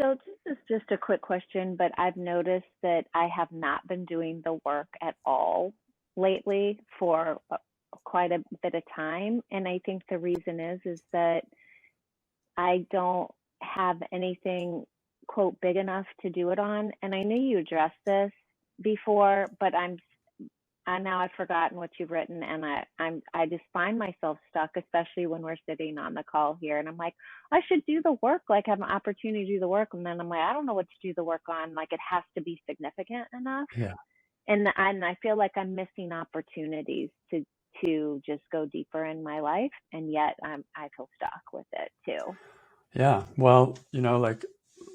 So this is just a quick question, but I've noticed that I have not been doing the work at all lately for quite a bit of time. And I think the reason is that I don't have anything, quote, big enough to do it on. And I knew you addressed this before, but now I've forgotten what you've written, and I just find myself stuck, especially when we're sitting on the call here, and I'm like, I should do the work, like have an opportunity to do the work, and then I'm like, I don't know what to do the work on, like it has to be significant enough, Yeah. and I feel like I'm missing opportunities to just go deeper in my life, and yet I feel stuck with it too. Yeah. Well,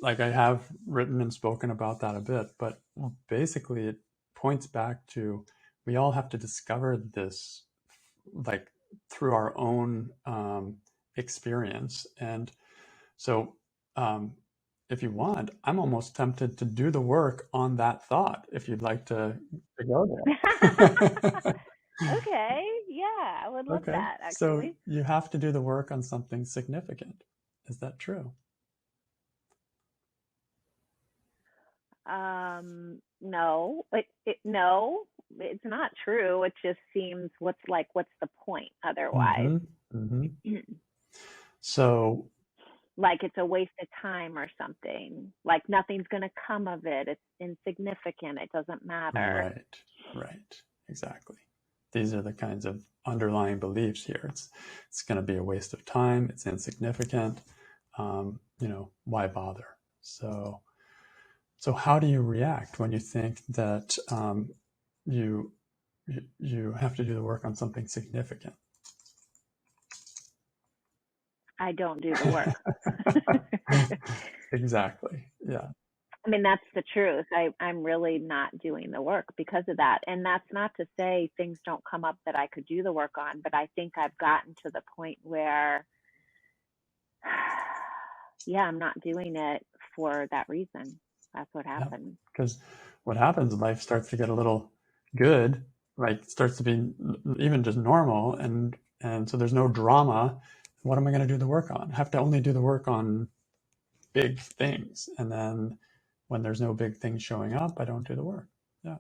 like I have written and spoken about that a bit, but basically it points back to we all have to discover this like through our own experience. And so if you want, I'm almost tempted to do the work on that thought if you'd like to go there. Okay, yeah, I would love Okay. that So actually. you have to do the work on something significant. Is that true? No, no, it's not true. It just seems what's the point otherwise? Mm-hmm. Mm-hmm. So, Like it's a waste of time or something. Like nothing's going to come of it. It's insignificant. It doesn't matter. right, exactly. These are the kinds of underlying beliefs here. It's going to be a waste of time. It's insignificant. Why bother? So how do you react when you think that you you have to do the work on something significant? I don't do the work. Exactly. Yeah. I mean, that's the truth. I'm really not doing the work because of that. And that's not to say things don't come up that I could do the work on, but I think I've gotten to the point where, yeah, I'm not doing it for that reason. That's what happens. Because what happens, life starts to get a little good, right? It starts to be even just normal, and so there's no drama. What am I going to do the work on? I have to only do the work on big things, and then when there's no big things showing up, I don't do the work. Yeah.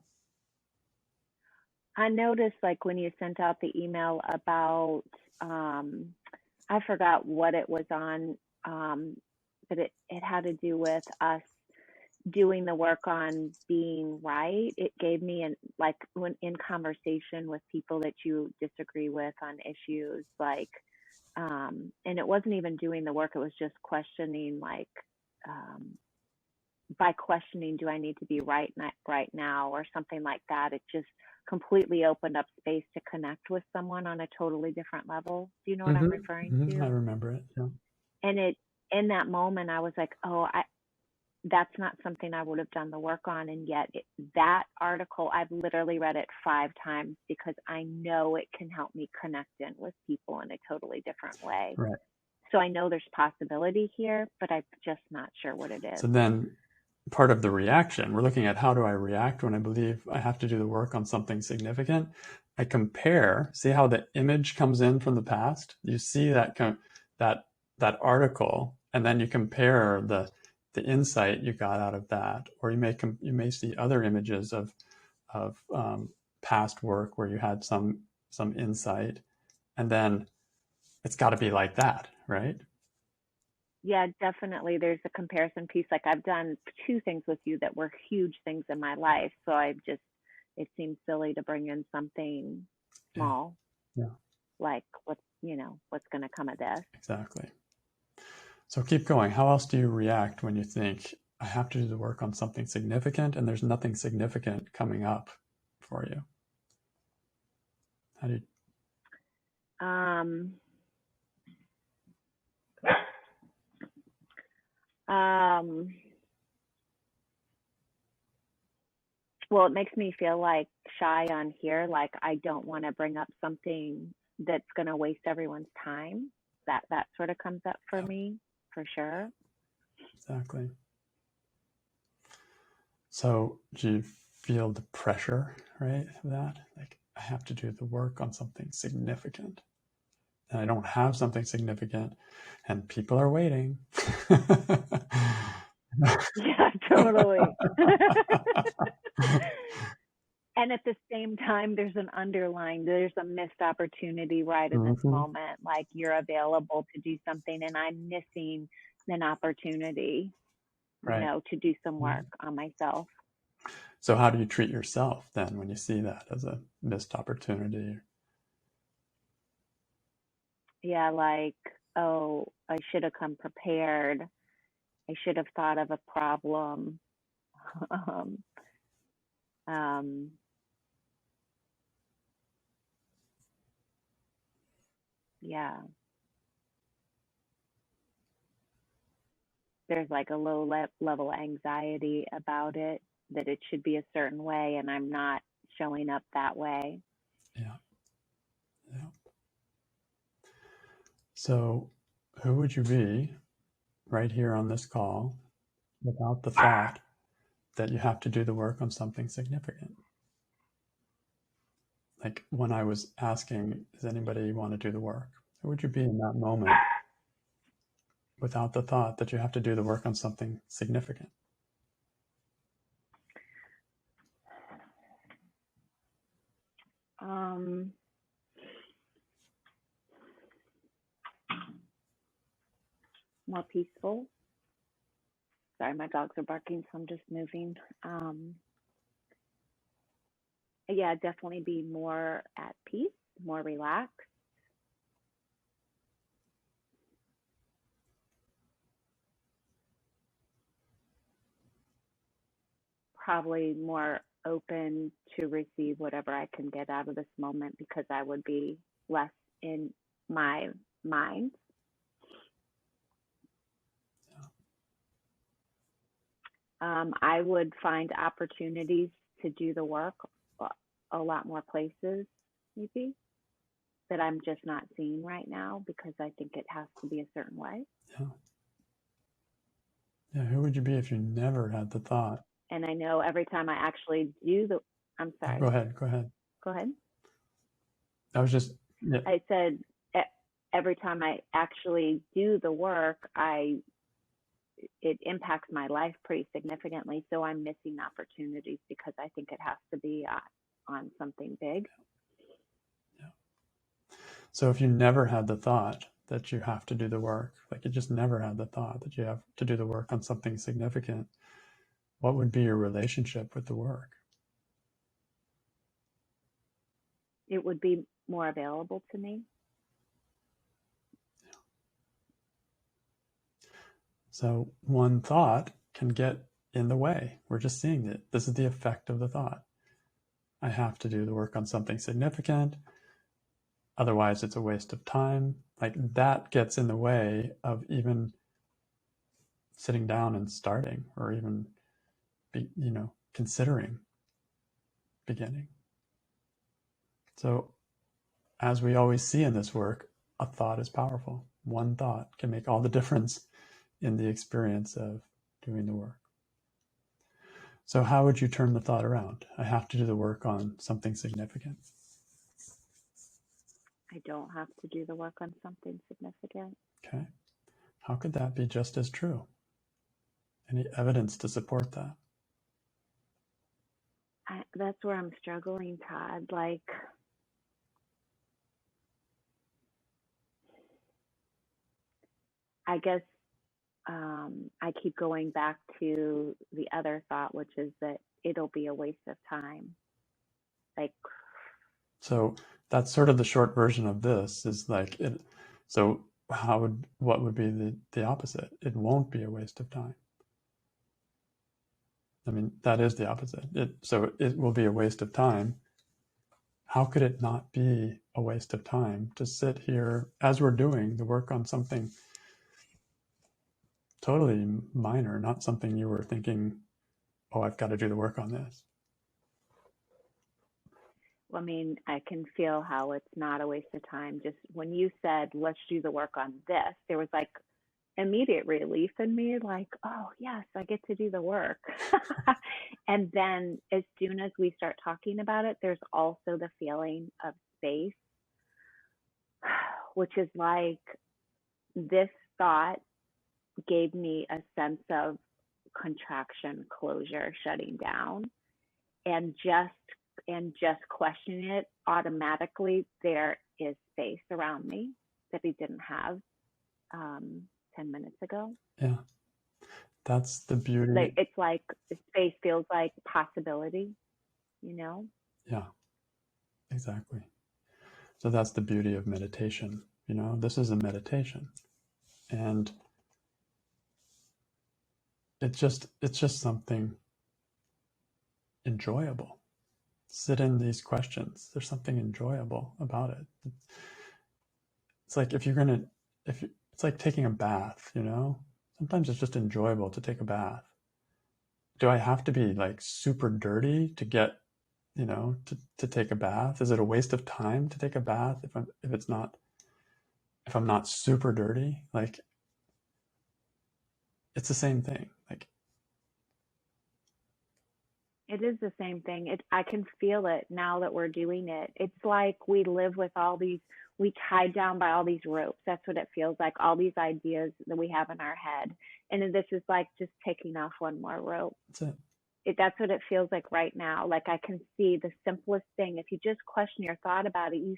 I noticed like when you sent out the email about, I forgot what it was on, but it had to do with us doing the work on being right. It gave me like when in conversation with people that you disagree with on issues, like, and it wasn't even doing the work. It was just questioning, like, by questioning, do I need to be right now or something like that. It just completely opened up space to connect with someone on a totally different level. Do you know what I'm referring I to? remember it. Yeah. And in that moment, I was like, oh, that's not something I would have done the work on. And yet that article, I've literally read it 5 times because I know it can help me connect in with people in a totally different way. Right. So I know there's possibility here, but I'm just not sure what it is. So then part of the reaction, we're looking at how do I react when I believe I have to do the work on something significant. I compare, see how the image comes in from the past. You see that article, and then you compare the insight you got out of that, or you may see other images of past work where you had some insight, and then it's got to be like that, right? Yeah, definitely. There's a comparison piece. Like I've done 2 things with you that were huge things in my life. So it seems silly to bring in something small. Yeah. Like what's going to come of this. Exactly. So keep going. How else do you react when you think I have to do the work on something significant and there's nothing significant coming up for you? How do you... Well, it makes me feel like shy on here. Like I don't want to bring up something that's going to waste everyone's time. That sort of comes up for me, for sure. Exactly. So do you feel the pressure, right, of that? Like I have to do the work on something significant. And I don't have something significant, and people are waiting. Yeah, totally. And at the same time, there's a missed opportunity right in this Mhm. moment. Like you're available to do something and I'm missing an opportunity, Right. to do some Right. work on myself. So how do you treat yourself then when you see that as a missed opportunity? Yeah, like, oh, I should have come prepared. I should have thought of a problem. um, um, yeah, there's like a level anxiety about it, that it should be a certain way, and I'm not showing up that way. Yeah. Yeah. So who would you be right here on this call without the thought that you have to do the work on something significant? Like when I was asking, does anybody want to do the work? Who would you be in that moment without the thought that you have to do the work on something significant? Um, More peaceful. Sorry, my dogs are barking, so I'm just moving. Yeah, definitely be more at peace, more relaxed. Probably more open to receive whatever I can get out of this moment, because I would be less in my mind. I would find opportunities to do the work a lot more places, maybe, that I'm just not seeing right now because I think it has to be a certain way. Yeah. Yeah. Who would you be if you never had the thought? And I know every time I actually do the, I'm Oh, go sorry, ahead. Go ahead. go ahead. I was just, yeah. I said every time I actually do the work, it impacts my life pretty significantly. So I'm missing opportunities because I think it has to be on something big. Yeah. So if you never had the thought that you have to do the work, like you just never had the thought that you have to do the work on something significant, what would be your relationship with the work? It would be more available to me. So one thought can get in the way. We're just seeing it. This is the effect of the thought. I have to do the work on something significant. Otherwise, it's a waste of time. Like that gets in the way of even sitting down and starting or even, considering beginning. So as we always see in this work, a thought is powerful. One thought can make all the difference in the experience of doing the work. So, how would you turn the thought around? I have to do the work on something significant. I don't have to do the work on something significant. Okay. How could that be just as true? Any evidence to support that? That's where I'm struggling, Todd. Like, I guess I keep going back to the other thought, which is that it'll be a waste of time. Like, So, that's sort of the short version of this is like it. So, what would be the opposite? It won't be a waste of time. I mean, that is the opposite. So it will be a waste of time. How could it not be a waste of time to sit here as we're doing the work on something totally minor, not something you were thinking, oh, I've got to do the work on this? I mean, I can feel how it's not a waste of time. Just when you said, let's do the work on this, there was like immediate relief in me, like, oh, yes, I get to do the work. And then as soon as we start talking about it, there's also the feeling of space, which is like this thought gave me a sense of contraction, closure, shutting down, and just question it, automatically there is space around me that he didn't have 10 minutes ago. Yeah. That's the beauty. It's like space feels like possibility, you know? Yeah, exactly. So that's the beauty of meditation. You know, this is a meditation. And it's just something enjoyable. Sit in these questions. There's something enjoyable about it. It's like it's like taking a bath, you know? Sometimes it's just enjoyable to take a bath. Do I have to be like super dirty to get, you know, to take a bath? Is it a waste of time to take a bath if I'm not super dirty? Like, it's the same thing. Like, it is the same thing. I can feel it now that we're doing it. It's like we live with we tied down by all these ropes. That's what it feels like. All these ideas that we have in our head. And then this is like just taking off one more rope. that's it. That's what it feels like right now. Like I can see the simplest thing. If you just question your thought about it, you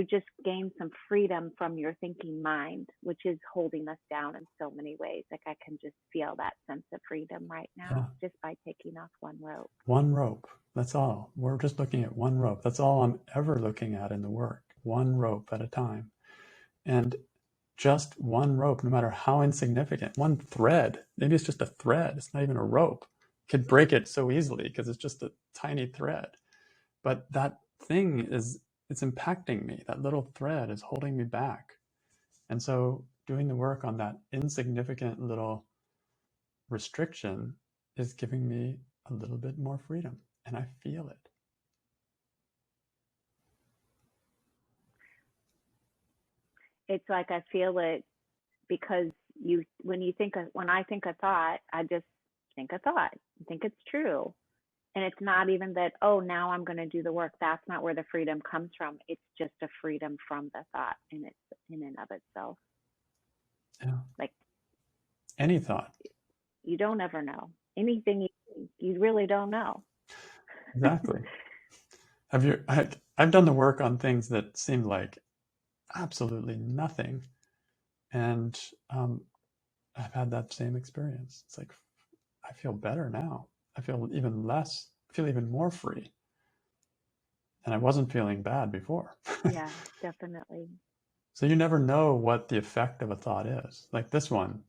just gain some freedom from your thinking mind, which is holding us down in so many ways. Like I can just feel that sense of freedom right now, just by taking off one rope. One rope. That's all. We're just looking at one rope. That's all I'm ever looking at in the work. One rope at a time. And just one rope, no matter how insignificant, one thread, maybe it's just a thread, it's not even a rope, could break it so easily because it's just a tiny thread. But that thing it's impacting me. That little thread is holding me back. And so doing the work on that insignificant little restriction is giving me a little bit more freedom, and I feel it. It's like I feel it because when I think a thought, I just think a thought. I think it's true. And it's not even that, oh, now I'm going to do the work. That's not where the freedom comes from. It's just a freedom from the thought in and of itself. Yeah. Like any thought. You don't ever know. Anything you really don't know. Exactly. I've done the work on things that seemed like absolutely nothing. And I've had that same experience. It's like, I feel better now. I feel even more free. And I wasn't feeling bad before. Yeah, definitely. So you never know what the effect of a thought is. Like this one,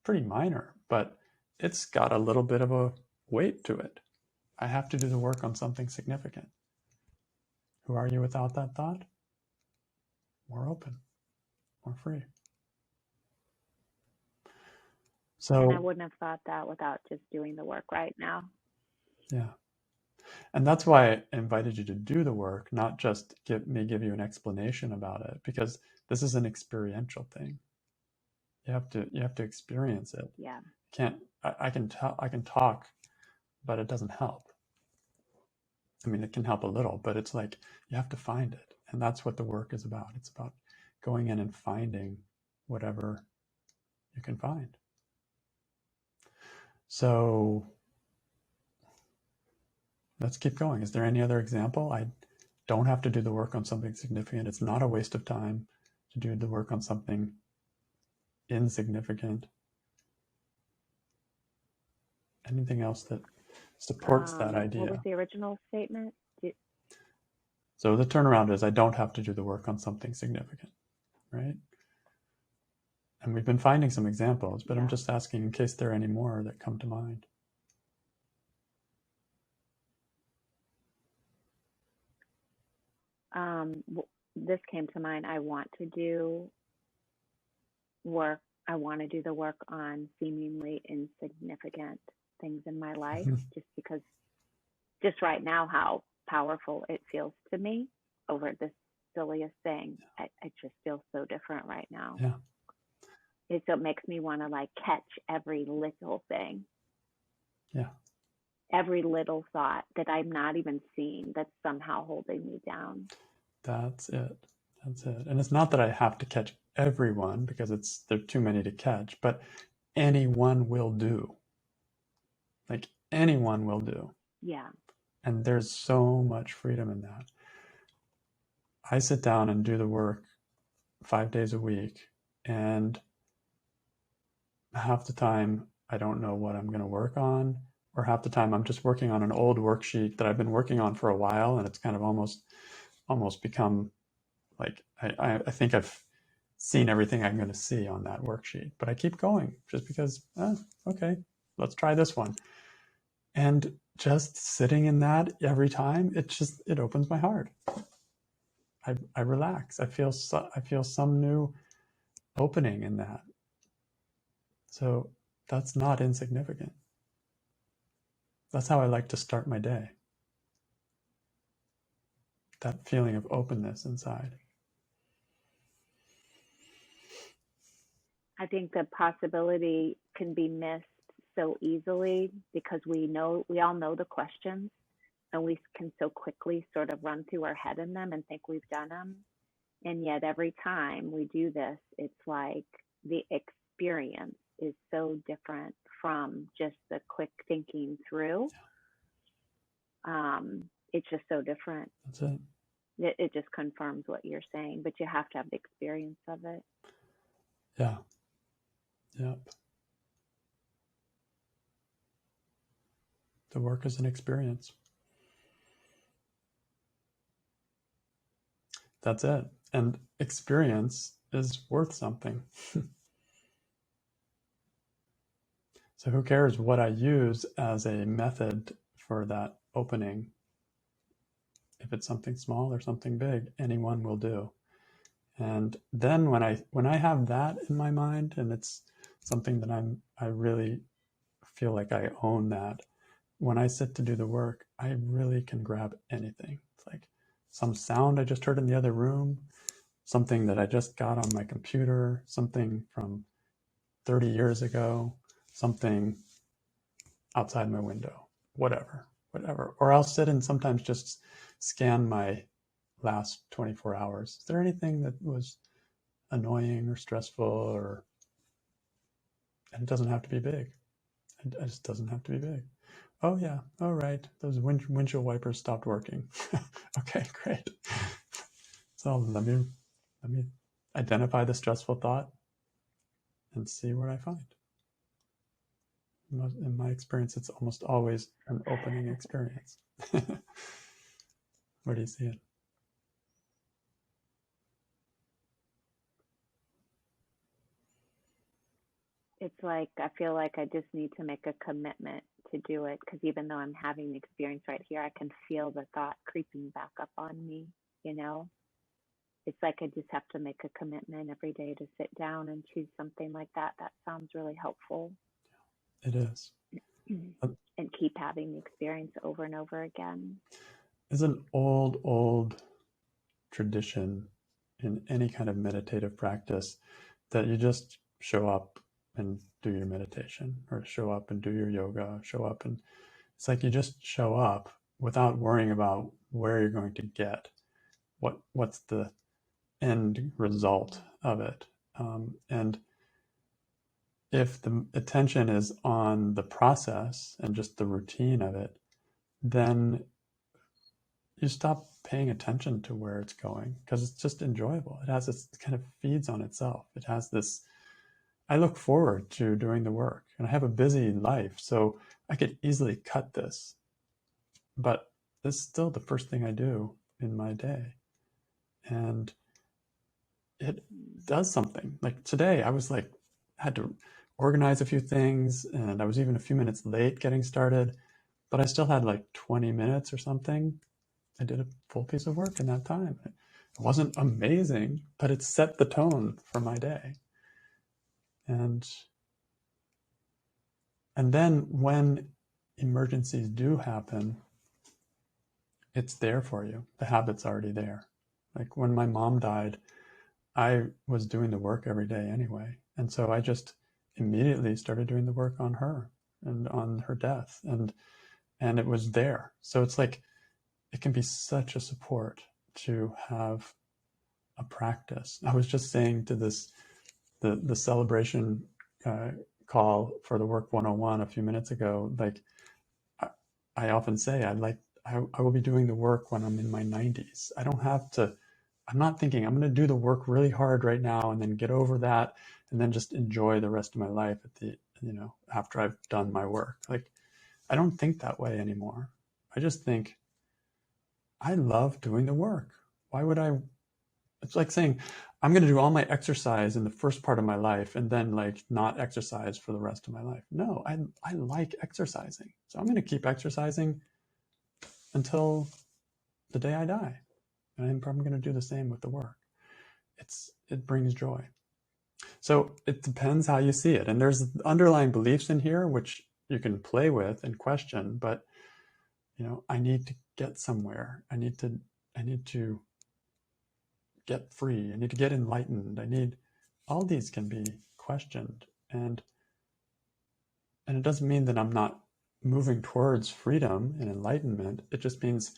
pretty minor, but it's got a little bit of a weight to it. I have to do the work on something significant. Who are you without that thought? More open, more free. So, and I wouldn't have thought that without just doing the work right now. Yeah. And that's why I invited you to do the work, not just give you an explanation about it, because this is an experiential thing. You have to experience it. Yeah. I can talk, but it doesn't help. I mean, it can help a little, but it's like you have to find it. And that's what the work is about. It's about going in and finding whatever you can find. So let's keep going. Is there any other example? I don't have to do the work on something significant. It's not a waste of time to do the work on something insignificant. Anything else that supports that idea? What was the original statement? So the turnaround is I don't have to do the work on something significant, right? And we've been finding some examples, but I'm just asking in case there are any more that come to mind. This came to mind. I want to do work. I want to do the work on seemingly insignificant things in my life, just because, just right now, how powerful it feels to me over this silliest thing. I just feel so different right now. Yeah. So it makes me want to like catch every little thing. Yeah. Every little thought that I'm not even seeing that's somehow holding me down. That's it. And it's not that I have to catch everyone because there are too many to catch, but anyone will do. Like anyone will do. Yeah. And there's so much freedom in that. I sit down and do the work 5 days a week, and half the time I don't know what I'm going to work on, or half the time I'm just working on an old worksheet that I've been working on for a while, and it's kind of almost become like I think I've seen everything I'm going to see on that worksheet, but I keep going just because, okay, let's try this one. And just sitting in that every time, it opens my heart. I relax. I feel some new opening in that. So that's not insignificant. That's how I like to start my day. That feeling of openness inside. I think the possibility can be missed so easily because we all know the questions, and we can so quickly sort of run through our head in them and think we've done them. And yet every time we do this, it's like the experience is so different from just the quick thinking through. It's just so different. That's it. It just confirms what you're saying, but you have to have the experience of it. Yeah. Yep. The work is an experience. That's it. And experience is worth something. So who cares what I use as a method for that opening? If it's something small or something big, anyone will do. And then when I have that in my mind, and it's something that I really feel like I own that, when I sit to do the work, I really can grab anything. It's like some sound I just heard in the other room, something that I just got on my computer, something from 30 years ago, something outside my window, whatever. Or I'll sit and sometimes just scan my last 24 hours. Is there anything that was annoying or stressful, and it doesn't have to be big. It just doesn't have to be big. Oh yeah, all right, those windshield wipers stopped working. Okay, great. So let me identify the stressful thought and see what I find. In my experience, it's almost always an opening experience. Where do you see it? It's like I feel like I just need to make a commitment to do it, because even though I'm having the experience right here, I can feel the thought creeping back up on me, you know? It's like I just have to make a commitment every day to sit down and choose something like that. That sounds really helpful. It is. And keep having the experience over and over again. It's an old tradition in any kind of meditative practice that you just show up and do your meditation, or show up and do your yoga, show up, and it's like you just show up without worrying about where you're going to get, what's the end result of it. And if the attention is on the process and just the routine of it, then you stop paying attention to where it's going, because it's just enjoyable. It kind of feeds on itself. It has this, I look forward to doing the work, and I have a busy life, so I could easily cut this, but it's still the first thing I do in my day. And it does something. Like today, I was like, had to organize a few things, and I was even a few minutes late getting started, but I still had like 20 minutes or something. I did a full piece of work in that time. It wasn't amazing, but it set the tone for my day. And then when emergencies do happen, it's there for you. The habit's already there. Like when my mom died, I was doing the work every day anyway. And so I just immediately started doing the work on her and on her death. And it was there. So it's like, it can be such a support to have a practice. I was just saying to the celebration call for the Work 101 a few minutes ago, like I often say, I will be doing the work when I'm in my 90s. I don't have to, I'm not thinking I'm going to do the work really hard right now and then get over that and then just enjoy the rest of my life at the, after I've done my work. Like, I don't think that way anymore. I just think I love doing the work. Why would I? It's like saying I'm going to do all my exercise in the first part of my life and then like not exercise for the rest of my life. No, I like exercising. So I'm going to keep exercising until the day I die. And I'm probably going to do the same with the work. It brings joy. So it depends how you see it. And there's underlying beliefs in here which you can play with and question, but I need to get somewhere. I need to get free. I need to get enlightened. All these can be questioned. And it doesn't mean that I'm not moving towards freedom and enlightenment. It just means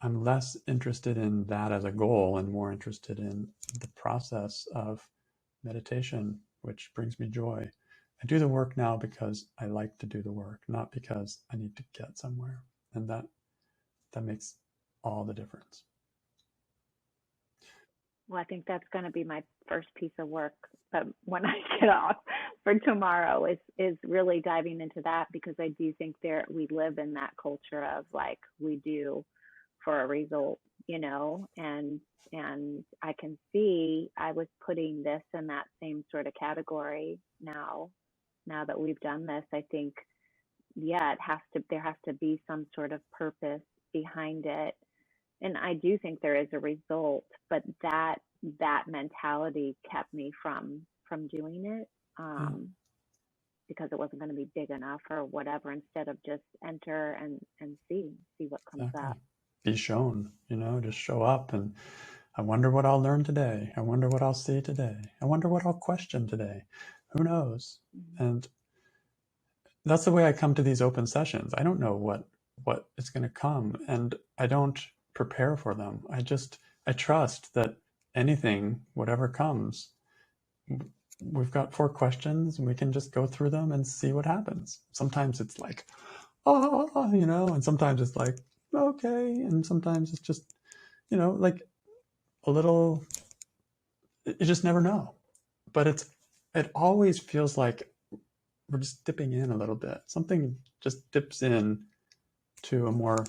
I'm less interested in that as a goal and more interested in the process of meditation, which brings me joy. I do the work now because I like to do the work, not because I need to get somewhere. And that makes all the difference. Well, I think that's going to be my first piece of work, but when I get off for tomorrow is really diving into that, because I do think we live in that culture of like, we do for a result, and I can see I was putting this in that same sort of category now that we've done this. I think, yeah, there has to be some sort of purpose behind it. And I do think there is a result, but that mentality kept me from doing it, because it wasn't going to be big enough or whatever, instead of just enter and see what comes up. Be shown, just show up, and I wonder what I'll learn today. I wonder what I'll see today. I wonder what I'll question today. Who knows? Mm-hmm. And that's the way I come to these open sessions. I don't know what is going to come, and I don't prepare for them. I trust that anything, whatever comes, we've got 4 questions and we can just go through them and see what happens. Sometimes it's like, and sometimes it's like, okay. And sometimes it's just, like a little, you just never know. But it always feels like we're just dipping in a little bit. Something just dips in to a more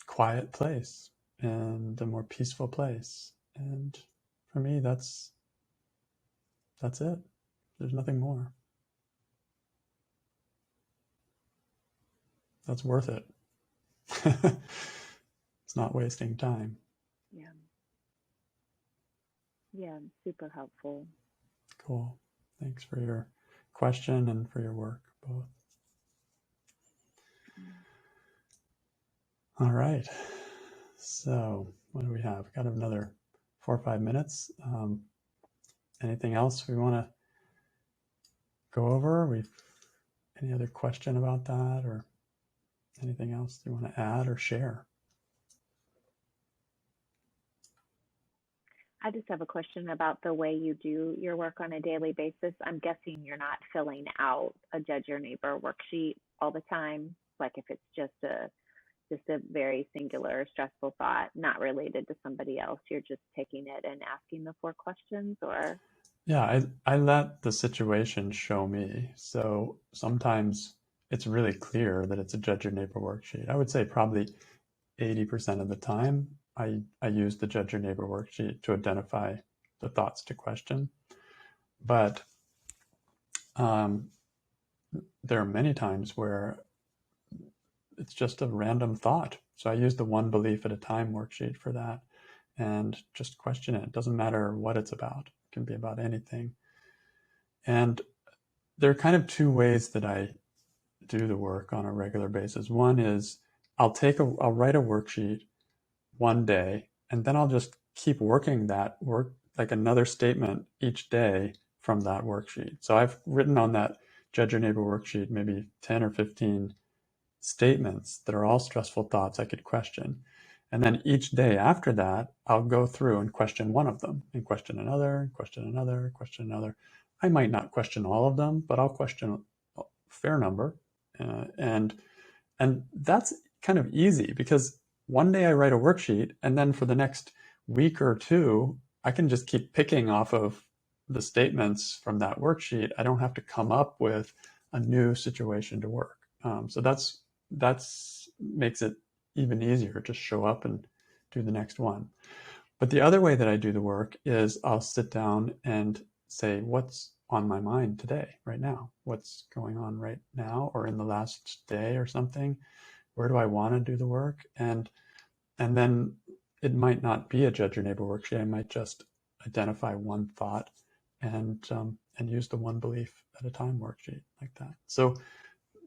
quiet place and a more peaceful place. And for me, that's it. There's nothing more. That's worth it. It's not wasting time. Yeah, super helpful. Cool. Thanks for your question and for your work, both. All right. So what do we have? We've got another 4 or 5 minutes. Anything else we want to go over? Any other question about that, or anything else you want to add or share? I just have a question about the way you do your work on a daily basis. I'm guessing you're not filling out a judge your neighbor worksheet all the time. Like if it's just a very singular stressful thought, not related to somebody else, you're just taking it and asking the 4 questions, or? Yeah, I let the situation show me. So sometimes it's really clear that it's a judge your neighbor worksheet. I would say probably 80% of the time I use the judge your neighbor worksheet to identify the thoughts to question. But there are many times where it's just a random thought. So I use the one belief at a time worksheet for that and just question it. It doesn't matter what it's about. It can be about anything. And there are kind of 2 ways that I do the work on a regular basis. One is I'll write a worksheet one day, and then I'll just keep working that work, like another statement each day from that worksheet. So I've written on that judge your neighbor worksheet maybe 10 or 15 statements that are all stressful thoughts I could question. And then each day after that, I'll go through and question one of them, and question another, and question another, question another, I might not question all of them, but I'll question a fair number. And that's kind of easy because one day I write a worksheet, and then for the next week or two, I can just keep picking off of the statements from that worksheet. I don't have to come up with a new situation to work. So that's makes it even easier to show up and do the next one. But the other way that I do the work is I'll sit down and say, what's on my mind today, right now? What's going on right now or in the last day or something? Where do I want to do the work? And then it might not be a judge your neighbor worksheet. I might just identify one thought and use the one belief at a time worksheet like that. So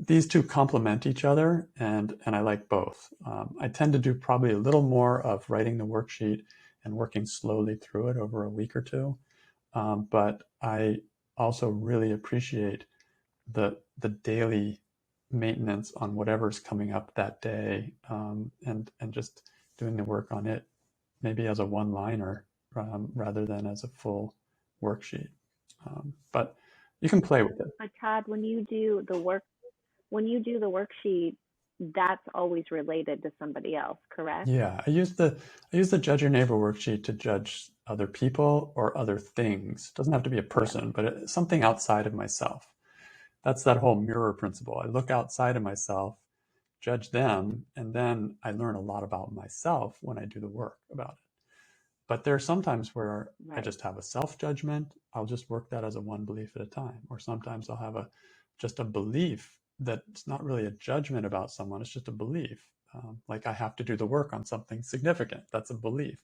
these two complement each other, and I like both. I tend to do probably a little more of writing the worksheet and working slowly through it over a week or two. But I also really appreciate the daily maintenance on whatever's coming up that day, and just doing the work on it, maybe as a one-liner rather than as a full worksheet. But you can play with it. But Todd, when you do the worksheet, that's always related to somebody else, correct? Yeah, I use the judge your neighbor worksheet to judge other people or other things. It doesn't have to be a person, but it's something outside of myself. That's that whole mirror principle. I look outside of myself, judge them, and then I learn a lot about myself when I do the work about it. But there are sometimes where I just have a self-judgment. I'll just work that as a one belief at a time. Or sometimes I'll have just a belief that's not really a judgment about someone. It's just a belief. Like I have to do the work on something significant. That's a belief.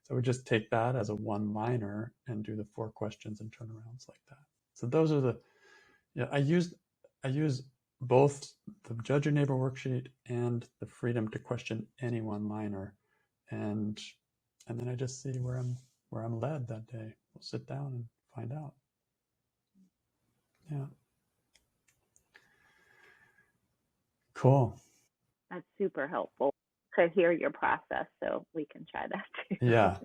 So we just take that as a one-liner and do the 4 questions and turnarounds like that. So those are I use both the judge your neighbor worksheet and the freedom to question any one-liner, and then I just see where I'm led that day. We'll sit down and find out. Yeah. Cool. That's super helpful to hear your process, so we can try that too. Yeah.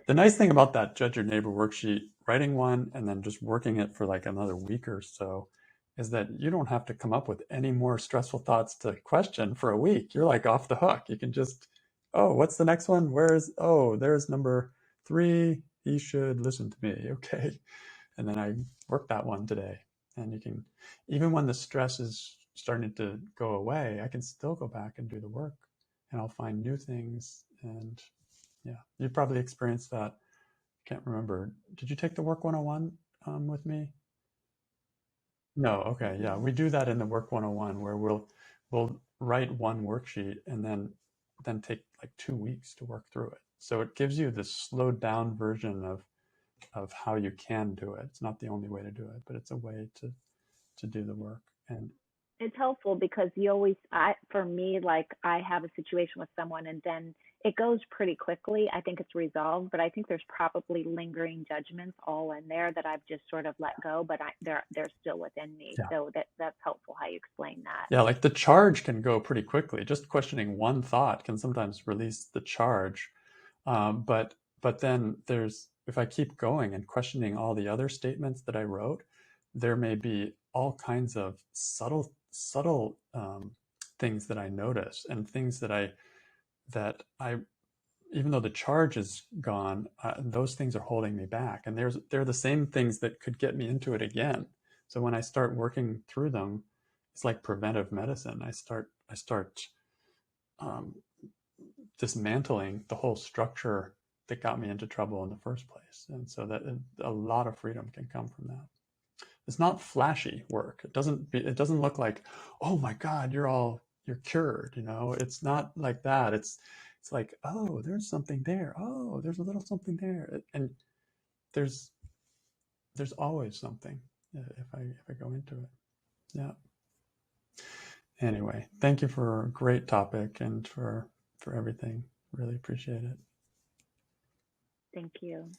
The nice thing about that judge your neighbor worksheet, writing one and then just working it for like another week or so, is that you don't have to come up with any more stressful thoughts to question for a week. You're like off the hook. You can just, oh, what's the next one? There's number 3. He should listen to me. Okay. And then I worked that one today. And you can, even when the stress is starting to go away, I can still go back and do the work, and I'll find new things. And yeah, you probably experienced that. Can't remember. Did you take the Work 101 with me? No. Okay. Yeah, we do that in the Work 101 where we'll write one worksheet and then take like 2 weeks to work through it. So it gives you this slowed down version of how you can do it. It's not the only way to do it, but it's a way to do the work. And it's helpful because for me, like I have a situation with someone and then it goes pretty quickly. I think it's resolved, but I think there's probably lingering judgments all in there that I've just sort of let go, but they're still within me. yeah. So that's helpful how you explain that. Yeah, like the charge can go pretty quickly. Just questioning one thought can sometimes release the charge. But then if I keep going and questioning all the other statements that I wrote, there may be all kinds of subtle things that I notice, and things that I even though the charge is gone, those things are holding me back, and they're the same things that could get me into it again. So when I start working through them, it's like preventive medicine. I start dismantling the whole structure that got me into trouble in the first place, and so that a lot of freedom can come from that. It's not flashy work. It doesn't look like, oh my God, you're cured. It's not like that. It's like, oh, there's something there. Oh, there's a little something there, and there's always something if I go into it. Yeah. Anyway, thank you for a great topic and for everything. Really appreciate it. Thank you.